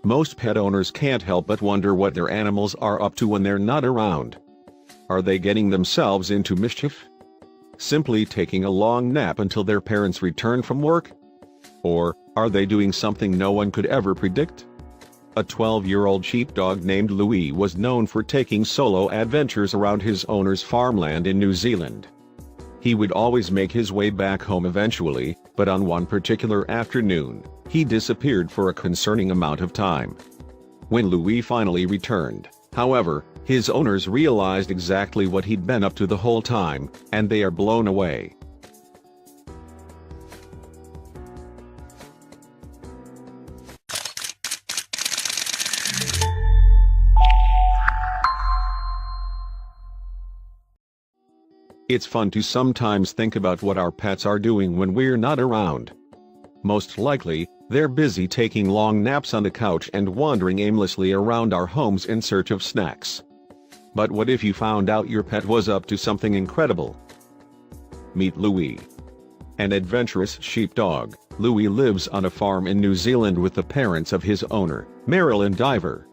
Most pet owners can't help but wonder what their animals are up to when they're not around. Are they getting themselves into mischief? Simply taking a long nap until their parents return from work? Or are they doing something no one could ever predict? A 12-year-old sheepdog named Louis was known for taking solo adventures around his owner's farmland in New Zealand. He would always make his way back home eventually, but on one particular afternoon, he disappeared for a concerning amount of time. When Louis finally returned, however, his owners realized exactly what he'd been up to the whole time, and they are blown away. It's fun to sometimes think about what our pets are doing when we're not around. Most likely, they're busy taking long naps on the couch and wandering aimlessly around our homes in search of snacks. But what if you found out your pet was up to something incredible? Meet Louis. An adventurous sheepdog, Louis lives on a farm in New Zealand with the parents of his owner, Marilyn Diver.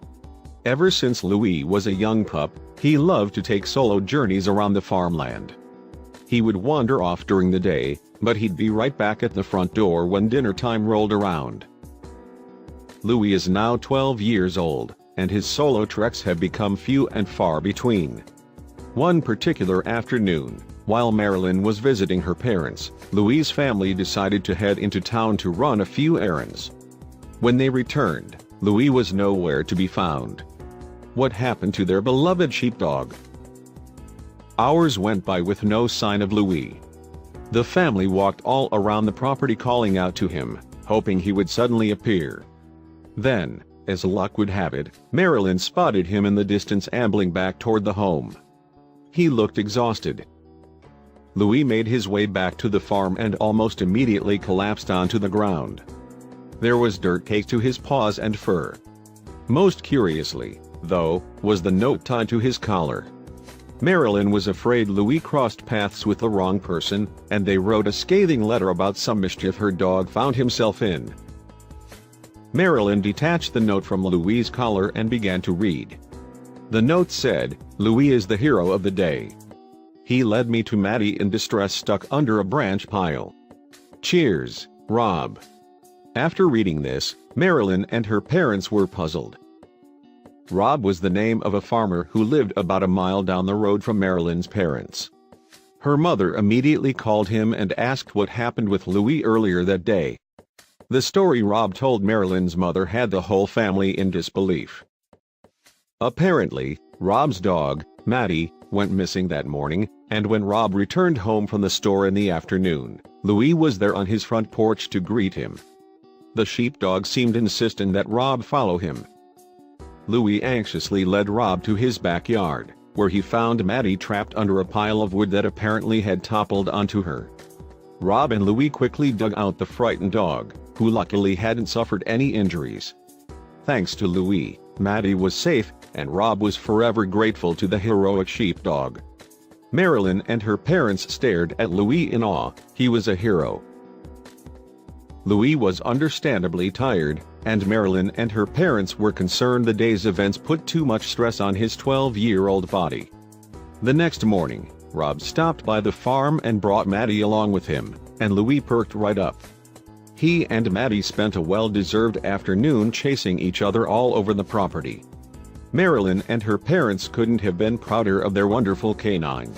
Ever since Louis was a young pup, he loved to take solo journeys around the farmland. He would wander off during the day, but he'd be right back at the front door when dinner time rolled around. Louis is now 12 years old, and his solo treks have become few and far between. One particular afternoon, while Marilyn was visiting her parents, Louis' family decided to head into town to run a few errands. When they returned, Louis was nowhere to be found. What happened to their beloved sheepdog? Hours went by with no sign of Louis. The family walked all around the property calling out to him, hoping he would suddenly appear. Then, as luck would have it, Marilyn spotted him in the distance ambling back toward the home. He looked exhausted. Louis made his way back to the farm and almost immediately collapsed onto the ground. There was dirt caked to his paws and fur. Most curiously, though, was the note tied to his collar. Marilyn was afraid Louis crossed paths with the wrong person, and they wrote a scathing letter about some mischief her dog found himself in. Marilyn detached the note from Louis' collar and began to read. The note said, "Louis is the hero of the day. He led me to Maddie in distress stuck under a branch pile. Cheers, Rob." After reading this, Marilyn and her parents were puzzled. Rob was the name of a farmer who lived about a mile down the road from Marilyn's parents. Her mother immediately called him and asked what happened with Louis earlier that day. The story Rob told Marilyn's mother had the whole family in disbelief. Apparently, Rob's dog, Maddie, went missing that morning, and when Rob returned home from the store in the afternoon, Louis was there on his front porch to greet him. The sheepdog seemed insistent that Rob follow him. Louis anxiously led Rob to his backyard, where he found Maddie trapped under a pile of wood that apparently had toppled onto her. Rob and Louis quickly dug out the frightened dog, who luckily hadn't suffered any injuries. Thanks to Louis, Maddie was safe, and Rob was forever grateful to the heroic sheepdog. Marilyn and her parents stared at Louis in awe. He was a hero. Louis was understandably tired, and Marilyn and her parents were concerned the day's events put too much stress on his 12-year-old body. The next morning, Rob stopped by the farm and brought Maddie along with him, and Louis perked right up. He and Maddie spent a well-deserved afternoon chasing each other all over the property. Marilyn and her parents couldn't have been prouder of their wonderful canine.